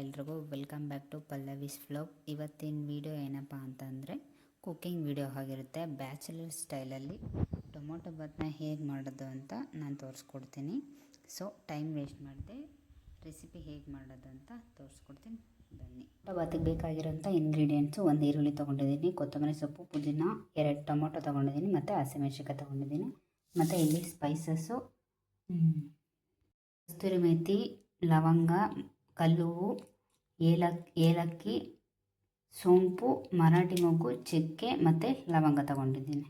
ಎಲ್ರಿಗೂ welcome back to Pallavi's vlog. ಇವತ್ತಿನ video ಏನಪ್ಪ ಅಂತಂದರೆ ಕುಕ್ಕಿಂಗ್ ವಿಡಿಯೋ ಆಗಿರುತ್ತೆ. ಬ್ಯಾಚುಲರ್ ಸ್ಟೈಲಲ್ಲಿ ಟೊಮೊಟೊ ಬಾತ್ನ ಹೇಗೆ ಮಾಡೋದು ಅಂತ ನಾನು ತೋರಿಸ್ಕೊಡ್ತೀನಿ. ಸೊ ಟೈಮ್ ವೇಸ್ಟ್ ಮಾಡಿದೆ, ರೆಸಿಪಿ ಹೇಗೆ ಮಾಡೋದು ಅಂತ ತೋರಿಸ್ಕೊಡ್ತೀನಿ, ಬನ್ನಿ. ಟೊಮೊಟೊ ಬಾತಿಗೆ ಬೇಕಾಗಿರೋಂಥ ಇಂಗ್ರೀಡಿಯೆಂಟ್ಸು: 1 ಈರುಳ್ಳಿ ತೊಗೊಂಡಿದ್ದೀನಿ, ಕೊತ್ತಂಬರಿ ಸೊಪ್ಪು, ಪುದೀನ, 2 ಟೊಮೊಟೊ ತೊಗೊಂಡಿದ್ದೀನಿ ಮತ್ತು ಹಸಿಮೆಣ್ಸಿನ್ಕಾಯಿ ತೊಗೊಂಡಿದ್ದೀನಿ. ಮತ್ತು ಇಲ್ಲಿ ಸ್ಪೈಸಸ್ಸು: ಕಸ್ತೂರಿ ಮೇಥಿ, ಲವಂಗ, ಕಲ್ಲುವು, ಏಲಕ್ಕಿ, ಸೋಂಪು, ಮರಾಠಿ ಮೊಗ್ಗು, ಚಕ್ಕೆ ಮತ್ತು ಲವಂಗ ತಗೊಂಡಿದ್ದೀನಿ.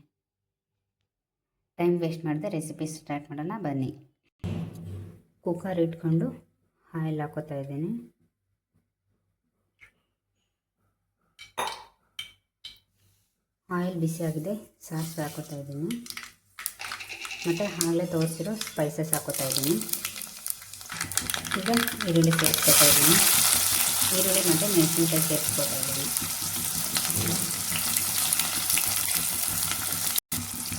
ಟೈಮ್ ವೇಸ್ಟ್ ಮಾಡಿದೆ, ರೆಸಿಪಿ ಸ್ಟಾರ್ಟ್ ಮಾಡೋಣ, ಬನ್ನಿ. ಕುಕ್ಕರ್ ಇಟ್ಕೊಂಡು ಆಯಿಲ್ ಹಾಕೋತಾ ಇದ್ದೀನಿ. ಆಯಿಲ್ ಬಿಸಿಯಾಗಿದೆ, ಸಾಸಿವೆ ಹಾಕೋತಾ ಇದ್ದೀನಿ ಮತ್ತು ಆಗಲೇ ತೋರಿಸಿರೋ ಸ್ಪೈಸಸ್ ಹಾಕೋತಾ ಇದ್ದೀನಿ. ಈಗ ಈರುಳ್ಳಿ ಸೇರಿಸ್ಕೊತಾ ಇದ್ದೀನಿ. ಈರುಳ್ಳಿ ಮತ್ತು ಮೆಣಸಿನ್ಕಾಯಿ ಸೇರಿಸ್ಕೊತಾ ಇದ್ದೀನಿ.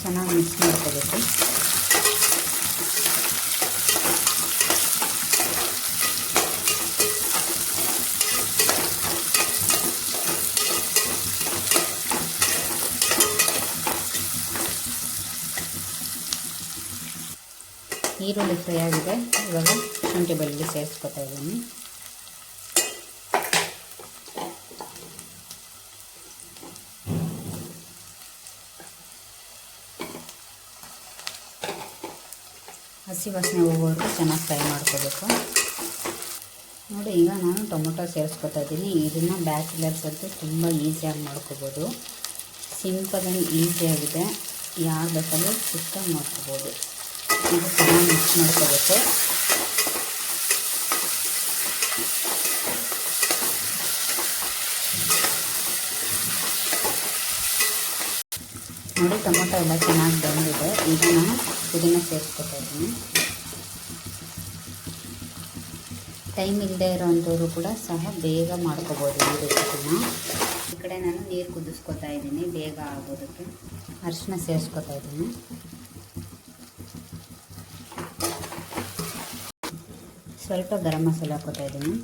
ಚೆನ್ನಾಗಿ ಮಿಕ್ಸ್ ಮಾಡ್ಕೋಬೇಕು. ಈರುಳ್ಳಿ ಫ್ರೈ ಆಗಿದೆ, ಇವಾಗ ಶುಂಠಿ ಬೆಳ್ಳುಳ್ಳಿ ಸೇರಿಸ್ಕೊತಾ ಇದ್ದೀನಿ. ಹಸಿ ವಾಸನೆ ಹೋಗೋವರೆಗೂ ಚೆನ್ನಾಗಿ ಫ್ರೈ ಮಾಡ್ಕೋಬೇಕು. ನೋಡಿ, ಈಗ ನಾನು ಟೊಮೊಟೊ ಸೇರಿಸ್ಕೊತಾ ಇದ್ದೀನಿ. ಇದನ್ನು ಬ್ಯಾಚುಲರ್ಸ್ ಅಂತೂ ತುಂಬ ಈಸಿಯಾಗಿ ಮಾಡ್ಕೋಬೋದು. ಸಿಂಪಲ್ ಆ್ಯಂಡ್ ಈಸಿಯಾಗಿದೆ, ಯಾರು ಬೇಕಾದರೂ ಚಿಕನ್ ಮಾಡ್ಕೋಬೋದು. ಇದು ಚೆನ್ನಾಗಿ ಮಿಕ್ಸ್ ಮಾಡ್ಕೋಬೇಕು. ನೋಡಿ, ಟೊಮೊಟೊ ಎಲ್ಲ ಚೆನ್ನಾಗಿ ಬೆಂದಿದೆ. ಈಗ ನಾನು ಪುದೀನ ಸೇರಿಸ್ಕೊತಾ ಇದ್ದೀನಿ. ಟೈಮ್ ಇಲ್ಲದೆ ಇರೋವಂಥವ್ರು ಕೂಡ ಸಹ ಬೇಗ ಮಾಡ್ಕೋಬೋದು ಈ ರೆಸಿಪಿನ. ಈ ಕಡೆ ನಾನು ನೀರು ಕುದಿಸ್ಕೊತಾ ಇದ್ದೀನಿ ಬೇಗ ಆಗೋದಕ್ಕೆ. ಅರಿಶಿನ ಸೇರಿಸ್ಕೊತಾ ಇದ್ದೀನಿ. ಸ್ವಲ್ಪ ಗರಂ ಮಸಾಲೆ ಹಾಕೋತಾ ಇದ್ದೀನಿ.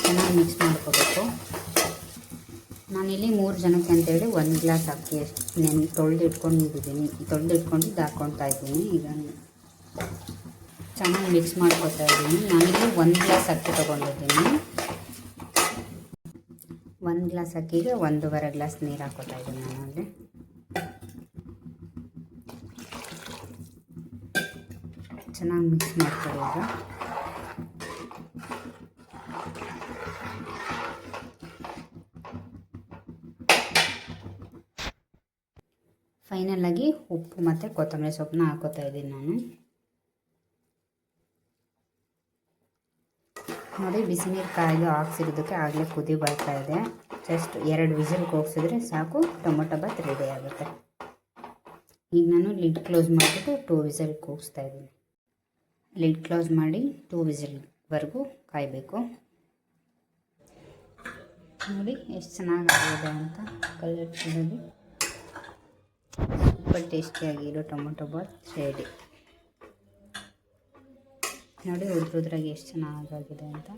ಚೆನ್ನಾಗಿ ಮಿಕ್ಸ್ ಮಾಡ್ಕೋಬೇಕು. ನಾನಿಲ್ಲಿ 3 ಜನಕ್ಕೆ ಅಂತೇಳಿ 1 ಗ್ಲಾಸ್ ಅಕ್ಕಿ ತೊಳೆದು ಇಟ್ಕೊಂಡು ಹಾಕ್ಕೊತಾ ಇದ್ದೀನಿ. ಈಗ ಚೆನ್ನಾಗಿ ಮಿಕ್ಸ್ ಮಾಡ್ಕೋತಾ ಇದ್ದೀನಿ. ನಾನಿಲ್ಲಿ 1 ಗ್ಲಾಸ್ ಅಕ್ಕಿ ತೊಗೊಂಡಿದ್ದೀನಿ. 1 ಗ್ಲಾಸ್ ಅಕ್ಕಿಗೆ 1.5 ಗ್ಲಾಸ್ ನೀರು ಹಾಕೋತಾ ಇದ್ದೀನಿ ನಾನು ಅಲ್ಲಿ. ಚೆನ್ನಾಗಿ ಮಿಕ್ಸ್ ಮಾಡ್ಕೊಳ್ಳಿ. ಈಗ ಫೈನಲಾಗಿ ಉಪ್ಪು ಮತ್ತು ಕೊತ್ತಂಬರಿ ಸೊಪ್ಪನ್ನ ಹಾಕೋತಾ ಇದ್ದೀನಿ ನಾನು. ನೋಡಿ, ಬಿಸಿ ನೀರು ಕಾಯ್ದು ಹಾಕ್ಸಿರೋದಕ್ಕೆ ಆಗಲೇ ಕುದಿ ಬರ್ತಾ ಇದೆ. ಜಸ್ಟ್ 2 ವಿಸಿಲ್ ಕೂಗಿಸಿದ್ರೆ ಸಾಕು, ಟೊಮೊಟೊ ಬಾತ್ ರೆಡಿ ಆಗುತ್ತೆ. ಈಗ ನಾನು ಲಿಡ್ ಕ್ಲೋಸ್ ಮಾಡಿಬಿಟ್ಟು 2 ವಿಸಿಲ್ ಕೂಗಿಸ್ತಾ ಇದ್ದೀನಿ. ಲಿಡ್ ಕ್ಲೋಸ್ ಮಾಡಿ 2 ವಿಸಿಲ್ವರೆಗೂ ಕಾಯಬೇಕು. ನೋಡಿ ಎಷ್ಟು ಚೆನ್ನಾಗಿದೆ ಅಂತ. ಕಲರ್ಫುಲ್ಲಾಗಿ ಸೂಪರ್ ಟೇಸ್ಟಿಯಾಗಿರೋ ಟೊಮೊಟೊ ಬಾತ್ ರೆಡಿ. ನೋಡಿ, ಉದ್ರಾಗಿ ಎಷ್ಟು ಚೆನ್ನಾಗಾಗಿದೆ ಅಂತ.